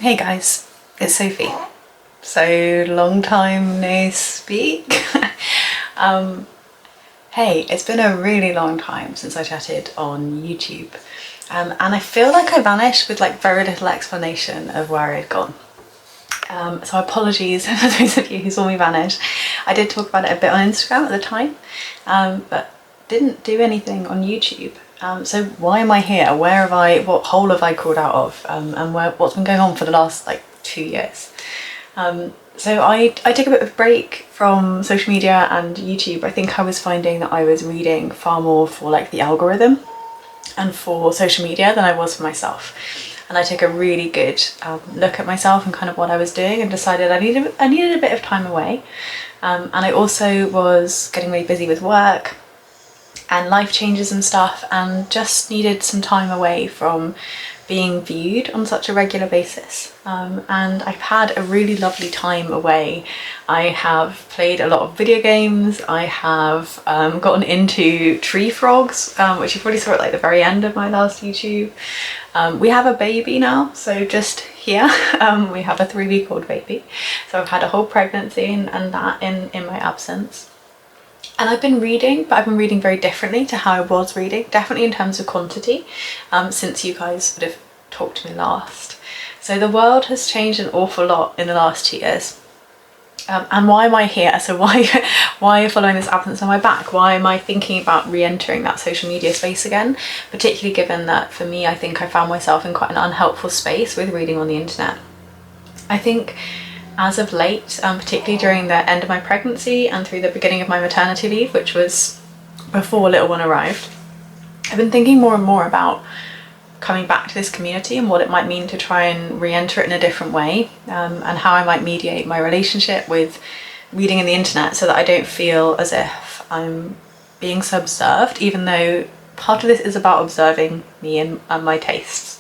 Hey guys, it's Sophie. So long time no speak. Hey, it's been a really long time since I chatted on YouTube, and I feel like I vanished with like very little explanation of where I'd gone. So apologies for those of you who saw me vanish. I did talk about it a bit on Instagram at the time, but didn't do anything on YouTube. So why am I here? What hole have I crawled out of? And what's been going on for the last like 2 years? So I took a bit of a break from social media and YouTube. I think I was finding that I was reading far more for like the algorithm and for social media than I was for myself. And I took a really good look at myself and kind of what I was doing and decided I needed a bit of time away. And I also was getting really busy with work and life changes and stuff, and just needed some time away from being viewed on such a regular basis. And I've had a really lovely time away. I have played a lot of video games. I have gotten into tree frogs, which you probably saw at like the very end of my last YouTube. We have a baby now, so just here, we have a 3-week-old baby. So I've had a whole pregnancy and that in my absence. And I've been reading, but I've been reading very differently to how I was reading, definitely in terms of quantity, since you guys would have talked to me last. So the world has changed an awful lot in the last 2 years. And why am I here? So why following this absence on my back? Why am I thinking about re-entering that social media space again? Particularly given that for me, I think I found myself in quite an unhelpful space with reading on the internet. I think as of late, particularly during the end of my pregnancy and through the beginning of my maternity leave, which was before little one arrived, I've been thinking more and more about coming back to this community and what it might mean to try and re-enter it in a different way, and how I might mediate my relationship with reading in the internet so that I don't feel as if I'm being subserved, even though part of this is about observing me and my tastes.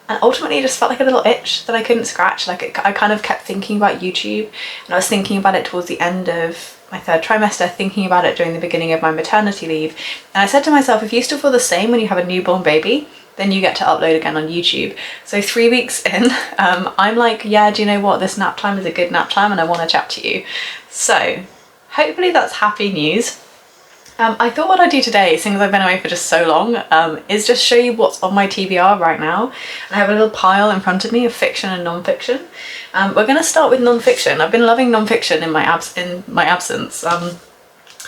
And ultimately it just felt like a little itch that I couldn't scratch. I kind of kept thinking about YouTube, and I was thinking about it towards the end of my 3rd trimester, thinking about it during the beginning of my maternity leave. And I said to myself, if you still feel the same when you have a newborn baby, then you get to upload again on YouTube. So 3 weeks in, I'm like, yeah, do you know what? This nap time is a good nap time and I want to chat to you. So hopefully that's happy news. I thought what I'd do today, seeing as I've been away for just so long, is just show you what's on my TBR right now. I have a little pile in front of me of fiction and non-fiction. We're going to start with non-fiction. I've been loving non-fiction in my absence.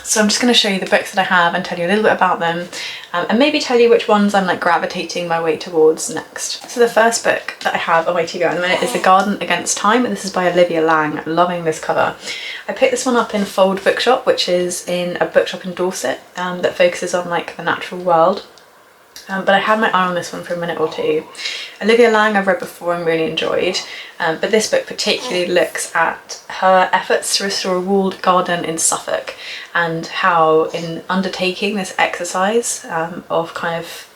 So I'm just going to show you the books that I have and tell you a little bit about them, and maybe tell you which ones I'm like gravitating my way towards next. So the first book that I have on my TBR at the minute is The Garden Against Time, and this is by Olivia Laing. Loving this cover. I picked this one up in Fold Bookshop, which is in a bookshop in Dorset that focuses on like the natural world. But I had my eye on this one for a minute or two. Olivia Laing I've read before and really enjoyed, but this book particularly looks at her efforts to restore a walled garden in Suffolk, and how in undertaking this exercise of kind of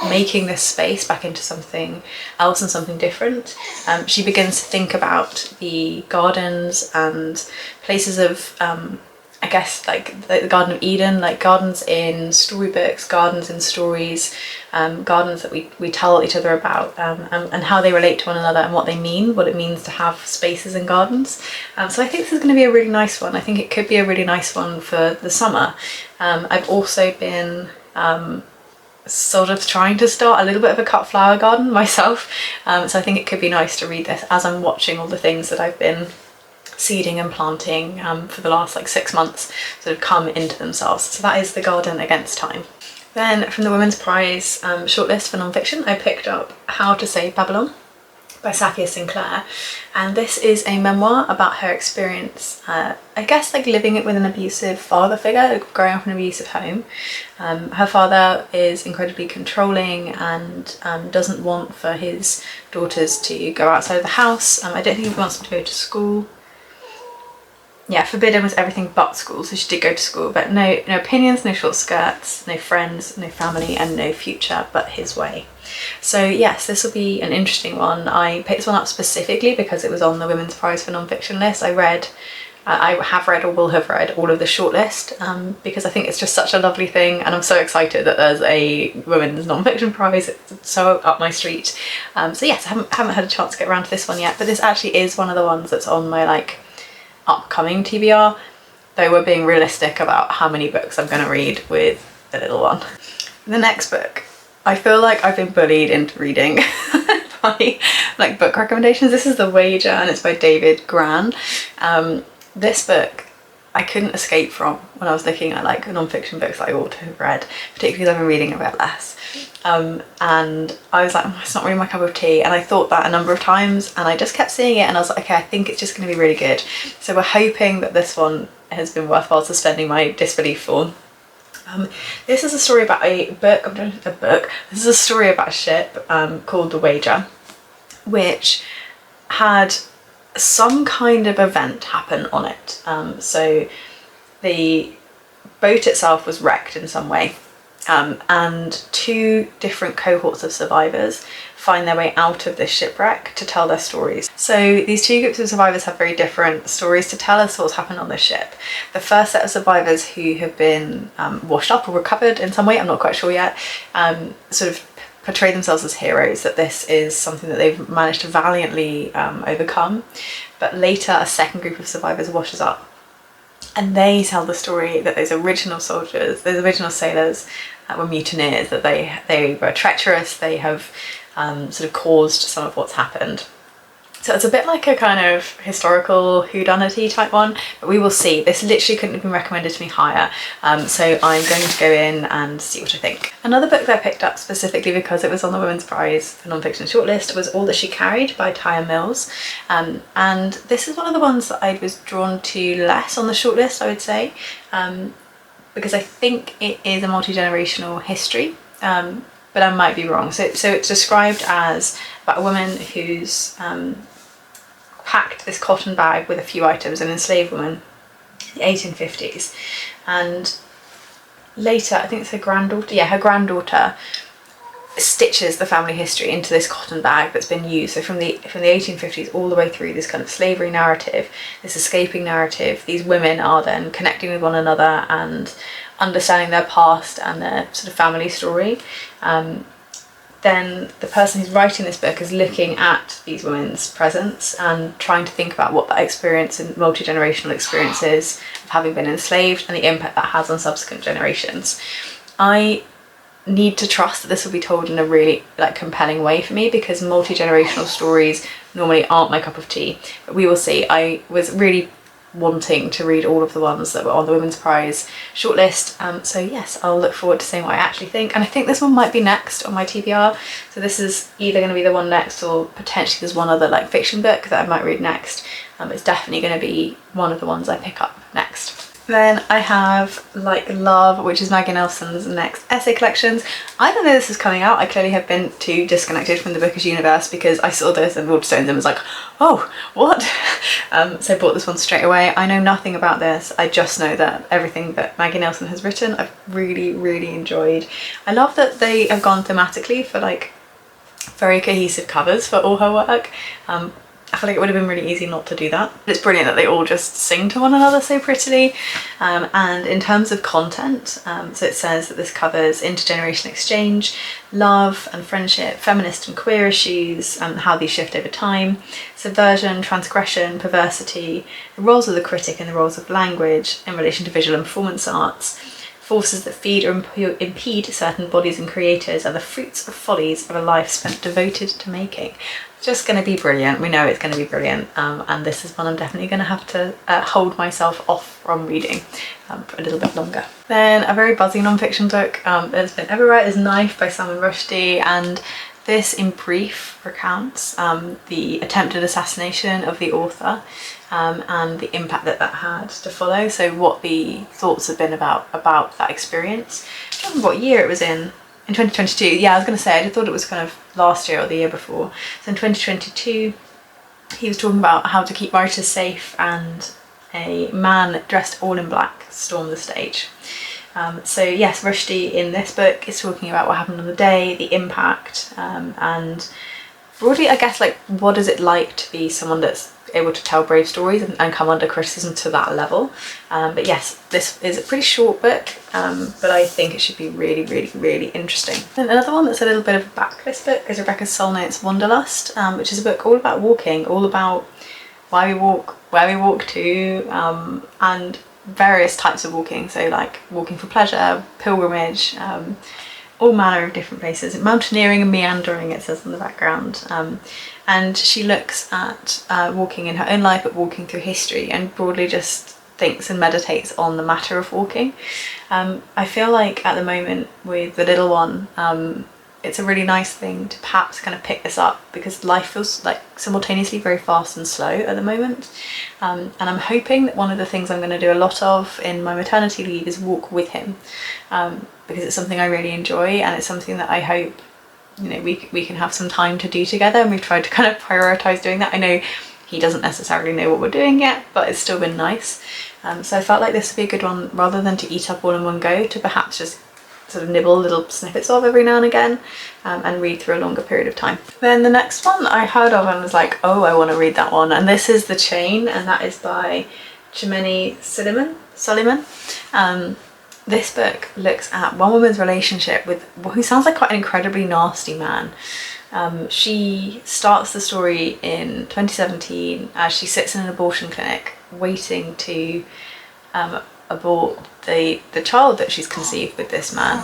making this space back into something else and something different, she begins to think about the gardens and places of I guess like the Garden of Eden, like gardens in storybooks, gardens in stories, gardens that we tell each other about, and how they relate to one another and what they mean, what it means to have spaces in gardens. So I think this is going to be a really nice one. I think it could be a really nice one for the summer. I've also been sort of trying to start a little bit of a cut flower garden myself, so I think it could be nice to read this as I'm watching all the things that I've been seeding and planting for the last like 6 months sort of come into themselves. So that is The Garden Against Time. Then from the Women's Prize shortlist for non-fiction, I picked up How to Save Babylon by Safia Sinclair, and this is a memoir about her experience, I guess like living it with an abusive father figure, growing up in an abusive home. Her father is incredibly controlling and doesn't want for his daughters to go outside of the house. I don't think he wants them to go to school. Yeah, forbidden was everything but school, so she did go to school, but no opinions, no short skirts, no friends, no family, and no future but his way. So yes, this will be an interesting one. I picked this one up specifically because it was on the Women's Prize for Non-Fiction list. I read I have read or will have read all of the shortlist because I think it's just such a lovely thing, and I'm so excited that there's a women's non-fiction prize. It's so up my street. So yes, I haven't had a chance to get around to this one yet, but this actually is one of the ones that's on my like upcoming TBR, though we're being realistic about how many books I'm going to read with the little one. The next book, I feel like I've been bullied into reading by like book recommendations. This is The Wager, and it's by David Gran. This book I couldn't escape from when I was looking at like non-fiction books that I ought to have read, particularly because I've been reading a bit less. And I was like, it's not really my cup of tea, and I thought that a number of times, and I just kept seeing it and I was like, okay, I think it's just going to be really good. So we're hoping that this one has been worthwhile suspending my disbelief for. This is a story about this is a story about a ship called The Wager, which had some kind of event happen on it. So the boat itself was wrecked in some way, and two different cohorts of survivors find their way out of this shipwreck to tell their stories. So these two groups of survivors have very different stories to tell as to what's happened on the ship. The first set of survivors who have been washed up or recovered in some way, I'm not quite sure yet, sort of portray themselves as heroes, that this is something that they've managed to valiantly overcome. But later a second group of survivors washes up, and they tell the story that those original soldiers, those original sailors were mutineers, that they were treacherous, they have sort of caused some of what's happened. So it's a bit like a kind of historical whodunity type one, but we will see. This literally couldn't have been recommended to me higher, so I'm going to go in and see what I think. Another book that I picked up specifically because it was on the Women's Prize for non-fiction shortlist was All That She Carried by Tyre Mills, and this is one of the ones that I was drawn to less on the shortlist, I would say, because I think it is a multi-generational history, but I might be wrong. So it's described as about a woman who's packed this cotton bag with a few items, an enslaved woman, the 1850s, and later, I think it's her granddaughter stitches the family history into this cotton bag that's been used. So from the 1850s all the way through, this kind of slavery narrative, this escaping narrative, these women are then connecting with one another and understanding their past and their sort of family story. Then the person who's writing this book is looking at these women's presence and trying to think about what that experience and multi-generational experiences of having been enslaved and the impact that has on subsequent generations. I need to trust that this will be told in a really like compelling way for me, because multi-generational stories normally aren't my cup of tea, but we will see. I was really wanting to read all of the ones that were on the Women's Prize shortlist, so yes, I'll look forward to seeing what I actually think, and I think this one might be next on my TBR, so this is either going to be the one next, or potentially there's one other like fiction book that I might read next. It's definitely going to be one of the ones I pick up next. Then I have Like Love, which is Maggie Nelson's next essay collections. I don't know this is coming out. I clearly have been too disconnected from the bookish universe, because I saw this and Waterstones and was like, oh, what? So I bought this one straight away. I know nothing about this. I just know that everything that Maggie Nelson has written I've really, really enjoyed. I love that they have gone thematically for like very cohesive covers for all her work. I feel like it would have been really easy not to do that. It's brilliant that they all just sing to one another so prettily. And in terms of content, so it says that this covers intergenerational exchange, love and friendship, feminist and queer issues, how these shift over time, subversion, transgression, perversity, the roles of the critic and the roles of language in relation to visual and performance arts, forces that feed or impede certain bodies and creators, and the fruits or follies of a life spent devoted to making. Just going to be brilliant. We know it's going to be brilliant, and this is one I'm definitely going to have to hold myself off from reading for a little bit longer. Then a very buzzy non-fiction book that's been everywhere is Knife by Salman Rushdie, and this in brief recounts the attempted assassination of the author and the impact that had to follow. So what the thoughts have been about that experience. I don't remember what year it was in 2022. Yeah, I was going to say, I just thought it was kind of last year or the year before. So in 2022, he was talking about how to keep writers safe, and a man dressed all in black stormed the stage. So yes, Rushdie in this book is talking about what happened on the day, the impact, and broadly, I guess, like, what is it like to be someone that's able to tell brave stories and come under criticism to that level. But yes, this is a pretty short book, but I think it should be really, really, really interesting. And another one that's a little bit of a backlist book is Rebecca Solnit's Wonderlust, which is a book all about walking, all about why we walk, where we walk to, and various types of walking. So like walking for pleasure, pilgrimage, all manner of different places, mountaineering and meandering, it says in the background. And she looks at walking in her own life, but walking through history, and broadly just thinks and meditates on the matter of walking. I feel like at the moment with the little one, it's a really nice thing to perhaps kind of pick this up, because life feels like simultaneously very fast and slow at the moment. And I'm hoping that one of the things I'm going to do a lot of in my maternity leave is walk with him, because it's something I really enjoy, and it's something that I hope, you know, we can have some time to do together, and we've tried to kind of prioritise doing that. I know he doesn't necessarily know what we're doing yet, but it's still been nice. So I felt like this would be a good one, rather than to eat up all in one go, to perhaps just sort of nibble little snippets of every now and again, and read through a longer period of time. Then the next one I heard of and was like, oh, I want to read that one, and this is The Chain, and that is by Chimene Suleiman. This book looks at one woman's relationship with who sounds like quite an incredibly nasty man. She starts the story in 2017 as she sits in an abortion clinic waiting to abort the child that she's conceived with this man.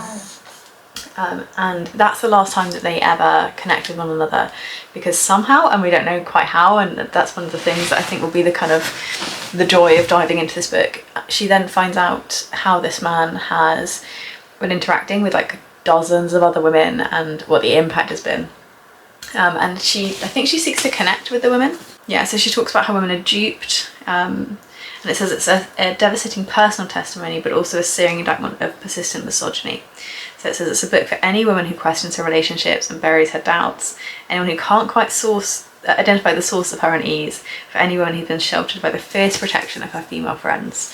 And that's the last time that they ever connect with one another, because somehow, and we don't know quite how, and that's one of the things that I think will be the kind of the joy of diving into this book. She then finds out how this man has been interacting with like dozens of other women and what the impact has been. And I think she seeks to connect with the women. Yeah, so she talks about how women are duped, and it says it's a devastating personal testimony, but also a searing indictment of persistent misogyny. So it says it's a book for any woman who questions her relationships and buries her doubts, anyone who can't quite identify the source of her unease, for any woman who's been sheltered by the fierce protection of her female friends.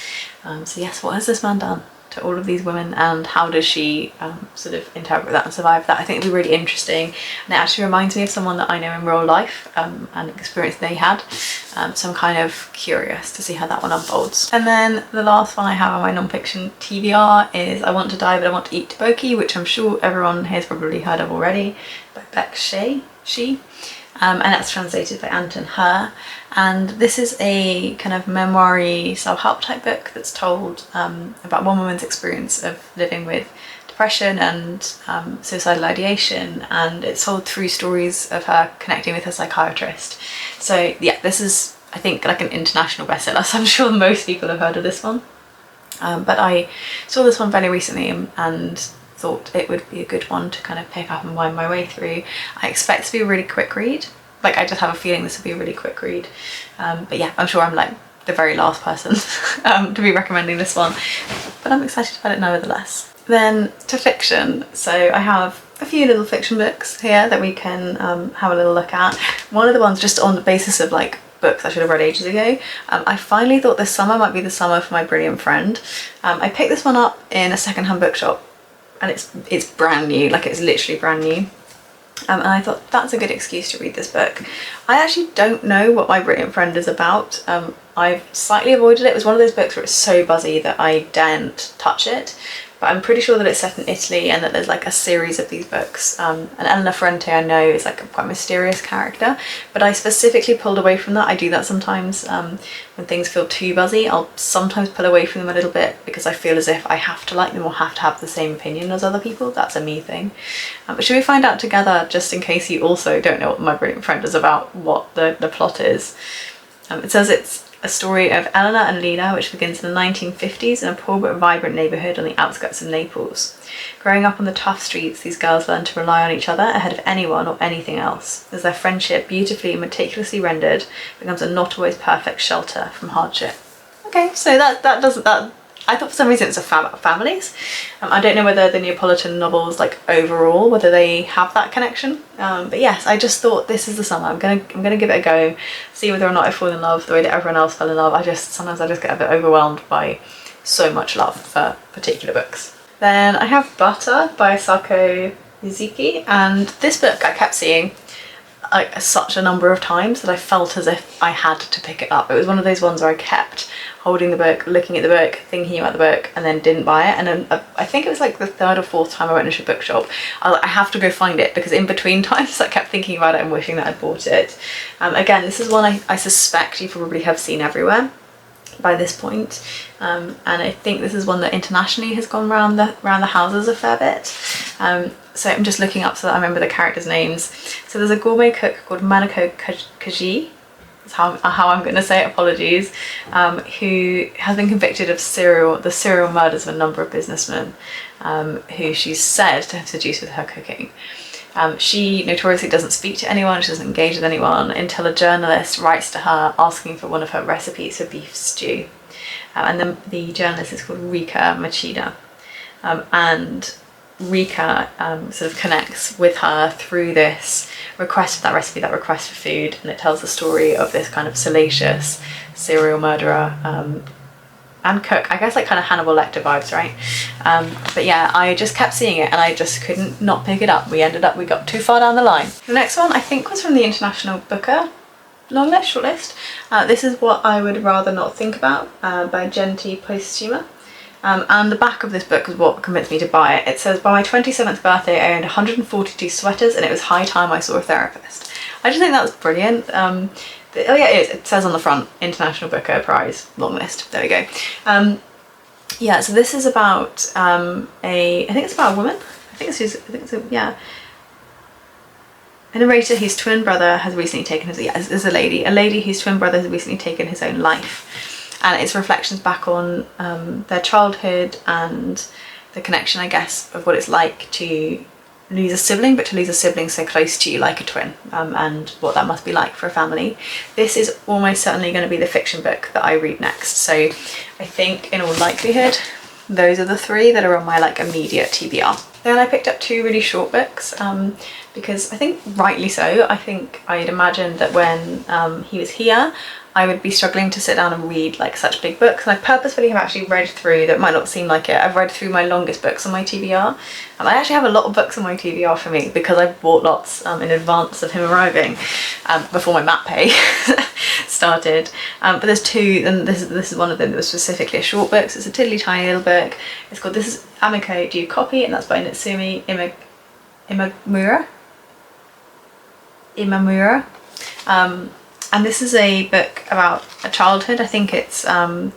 So yes, what has this man done to all of these women, and how does she sort of interpret that and survive that? I think it'll be really interesting, and it actually reminds me of someone that I know in real life, and experience they had. So I'm kind of curious to see how that one unfolds. And then the last one I have on my non-fiction TBR is I Want to Die But I Want to Eat Tteokbokki, which I'm sure everyone here has probably heard of already, by Beck Shea. And that's translated by Anton Her. And this is a kind of memoir-y self-help type book that's told about one woman's experience of living with depression and suicidal ideation, and it's told through stories of her connecting with her psychiatrist. So yeah, this is, I think, like an international bestseller, so I'm sure most people have heard of this one. But I saw this one fairly recently and thought it would be a good one to kind of pick up and wind my way through. I expect it to be a really quick read. Like, I just have a feeling this will be a really quick read. But yeah, I'm sure I'm like the very last person to be recommending this one, but I'm excited about it nevertheless. Then to fiction. So I have a few little fiction books here that we can have a little look at. One of the ones, just on the basis of like books I should have read ages ago, I finally thought this summer might be the summer for My Brilliant Friend. I picked this one up in a secondhand bookshop, and it's brand new, like it's literally brand new. And I thought that's a good excuse to read this book. I actually don't know what My Brilliant Friend is about. I've slightly avoided it. It was one of those books where it's so buzzy that I daren't touch it. But I'm pretty sure that it's set in Italy and that there's like a series of these books. And Elena Ferrante, I know, is like a quite mysterious character, but I specifically pulled away from that. I do that sometimes when things feel too buzzy. I'll sometimes pull away from them a little bit because I feel as if I have to like them or have to have the same opinion as other people. That's a me thing. But should we find out together, just in case you also don't know what My Brilliant Friend is about, what the plot is? It says it's a story of Eleanor and Lena, which begins in the 1950s in a poor but vibrant neighbourhood on the outskirts of Naples. Growing up on the tough streets, these girls learn to rely on each other ahead of anyone or anything else, as their friendship, beautifully and meticulously rendered, becomes a not always perfect shelter from hardship. Okay, so that I thought for some reason it's about families. I don't know whether the Neapolitan novels, like overall, whether they have that connection. But yes, I just thought this is the summer. I'm gonna give it a go, see whether or not I fall in love the way that everyone else fell in love. Sometimes I just get a bit overwhelmed by so much love for particular books. Then I have Butter by Sako Yuzuki, and this book I kept seeing. like such a number of times that I felt as if I had to pick it up. It was one of those ones where I kept holding the book, looking at the book, thinking about the book, and then didn't buy it. And then I think it was like the third or fourth time I went into a bookshop, I was like, I have to go find it, because in between times I kept thinking about it and wishing that I'd bought it. Again, this is one I suspect you probably have seen everywhere by this point, and I think this is one that internationally has gone around the houses a fair bit. So I'm just looking up so that I remember the characters' names. So there's a gourmet cook called Manako Kaji, that's how I'm going to say it, apologies, who has been convicted of the serial murders of a number of businessmen who she's said to have seduced with her cooking. She notoriously doesn't speak to anyone, she doesn't engage with anyone until a journalist writes to her asking for one of her recipes for beef stew. And then the journalist is called Rika Machida. And Rika sort of connects with her through this request for that recipe, that request for food, and it tells the story of this kind of salacious serial murderer and cook, I guess, like kind of Hannibal Lecter vibes, right? But yeah, I just kept seeing it and I just couldn't not pick it up. We got too far down the line. The next one I think was from the International Booker long list, shortlist. This is What I Would Rather Not Think About by Genti Postuma. And the back of this book was what convinced me to buy it. It says, by my 27th birthday I owned 142 sweaters and it was high time I saw a therapist. I just think that was brilliant. Oh yeah, it is. It says on the front, International Booker Prize long list. There we go. Yeah, so this is about I think it's about a woman. A narrator whose twin brother has recently taken is a lady whose twin brother has recently taken his own life. And it's reflections back on their childhood and the connection, I guess, of what it's like to lose a sibling, but to lose a sibling so close to you like a twin, and what that must be like for a family. This is almost certainly going to be the fiction book that I read next. So I think in all likelihood, those are the three that are on my like immediate TBR. Then I picked up two really short books, because I think rightly so. I think I'd imagined that when he was here, I would be struggling to sit down and read like such big books, and I purposefully have actually read through, that might not seem like it, I've read through my longest books on my TBR, and I actually have a lot of books on my TBR for me because I bought lots in advance of him arriving, before my map pay started. But there's two, and this is one of them that was specifically a short book, so it's a tiddly tiny little book. It's called, this is Amo Do Copy, and that's by Natsumi Imamura. And this is a book about a childhood. I think it's a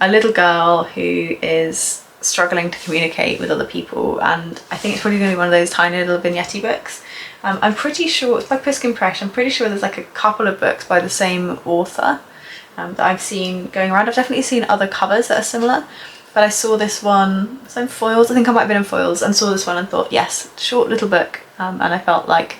little girl who is struggling to communicate with other people, and I think it's probably going to be one of those tiny little vignette books. I'm pretty sure, it's by Pushkin Press, I'm pretty sure there's like a couple of books by the same author that I've seen going around. I've definitely seen other covers that are similar, but I saw this one, it's in foils, I think I might have been in foils, and saw this one and thought, yes, short little book, and I felt like,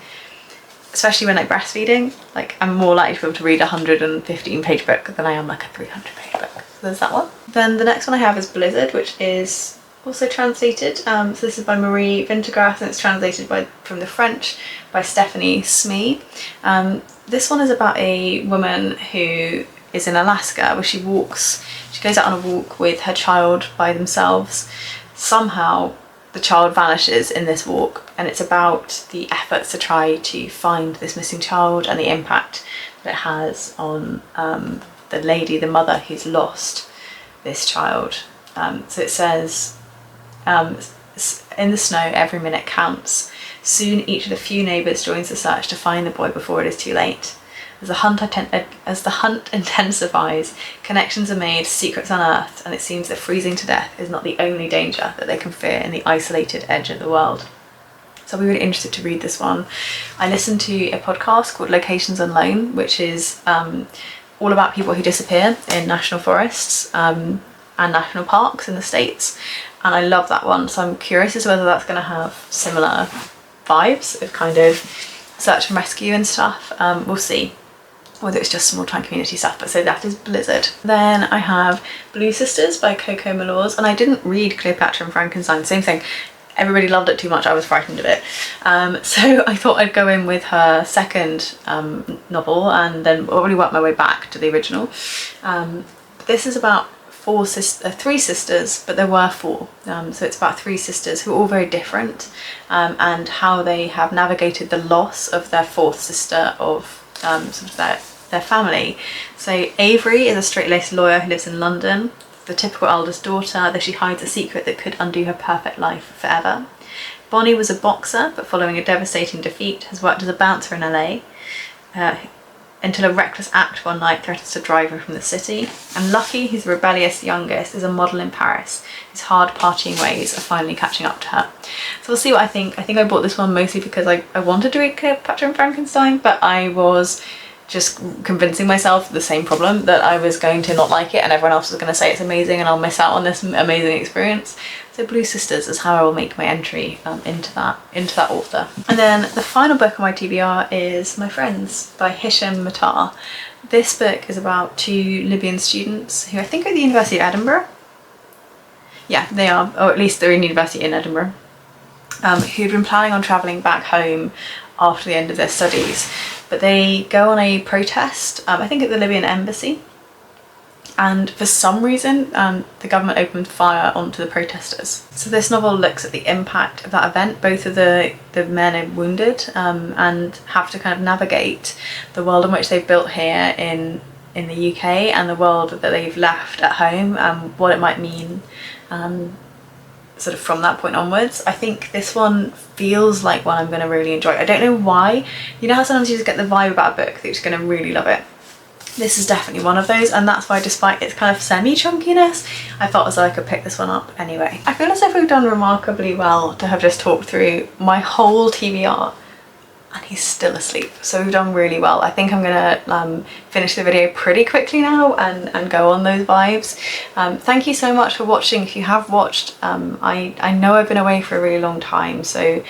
especially when like breastfeeding, like I'm more likely to be able to read a 115 page book than I am like a 300 page book. So there's that one. Then the next one I have is Blizzard, which is also translated. So this is by Marie Vintergrass, and it's translated from the French by Stephanie Smee. This one is about a woman who is in Alaska, where she goes out on a walk with her child by themselves. Somehow the child vanishes in this walk, and it's about the efforts to try to find this missing child and the impact that it has on the mother who's lost this child. So it says, in the snow every minute counts. Soon each of the few neighbours joins the search to find the boy before it is too late. As the hunt intensifies, connections are made, secrets unearthed, and it seems that freezing to death is not the only danger that they can fear in the isolated edge of the world. So I'll be really interested to read this one. I listened to a podcast called Locations Unknown, which is all about people who disappear in national forests and national parks in the States, and I love that one, so I'm curious as to whether that's going to have similar vibes of kind of search and rescue and stuff. We'll see whether it's just small town community stuff, but so that is Blizzard. Then I have Blue Sisters by Coco Malors, and I didn't read Cleopatra and Frankenstein, same thing. Everybody loved it too much, I was frightened of it. So I thought I'd go in with her second novel and then already work my way back to the original. This is about three sisters, but there were four. So it's about three sisters who are all very different, and how they have navigated the loss of their fourth sister of sort of their family. So Avery is a straight-laced lawyer who lives in London, the typical eldest daughter, though she hides a secret that could undo her perfect life forever. Bonnie was a boxer, but following a devastating defeat has worked as a bouncer in LA, until a reckless act one night threatens to drive her from the city. And Lucky, who's the rebellious youngest, is a model in Paris, whose hard partying ways are finally catching up to her. So we'll see what I think. I think I bought this one mostly because I wanted to read Cleopatra and Frankenstein, but I was just convincing myself the same problem, that I was going to not like it and everyone else was going to say it's amazing and I'll miss out on this amazing experience. So Blue Sisters is how I will make my entry into that author. And then the final book on my TBR is My Friends by Hisham Matar. This book is about two Libyan students who I think are at the University of Edinburgh. Yeah, they are, or at least they're in university in Edinburgh, who'd been planning on travelling back home after the end of their studies. But they go on a protest, I think at the Libyan embassy, and for some reason the government opened fire onto the protesters. So this novel looks at the impact of that event. Both of the men are wounded and have to kind of navigate the world in which they've built here in the UK and the world that they've left at home, and what it might mean sort of from that point onwards. I think this one feels like one I'm going to really enjoy. I don't know why. You know how sometimes you just get the vibe about a book that you're just going to really love it? This is definitely one of those, and that's why, despite its kind of semi-chunkiness, I felt as though I could pick this one up anyway. I feel as if we've done remarkably well to have just talked through my whole TBR, and he's still asleep, so we've done really well. I think I'm gonna finish the video pretty quickly now and go on those vibes. Thank you so much for watching. If you have watched, I know I've been away for a really long time, so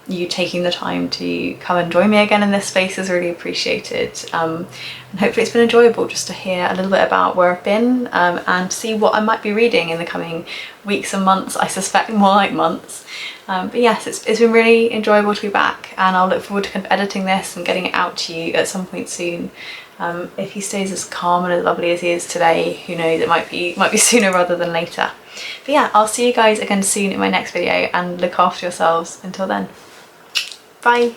you taking the time to come and join me again in this space is really appreciated, and hopefully it's been enjoyable just to hear a little bit about where I've been, and see what I might be reading in the coming weeks and months. I suspect more like months, but yes, it's been really enjoyable to be back, and I'll look forward to kind of editing this and getting it out to you at some point soon. If he stays as calm and as lovely as he is today, who knows, it might be sooner rather than later. But yeah, I'll see you guys again soon in my next video, and look after yourselves until then. Bye!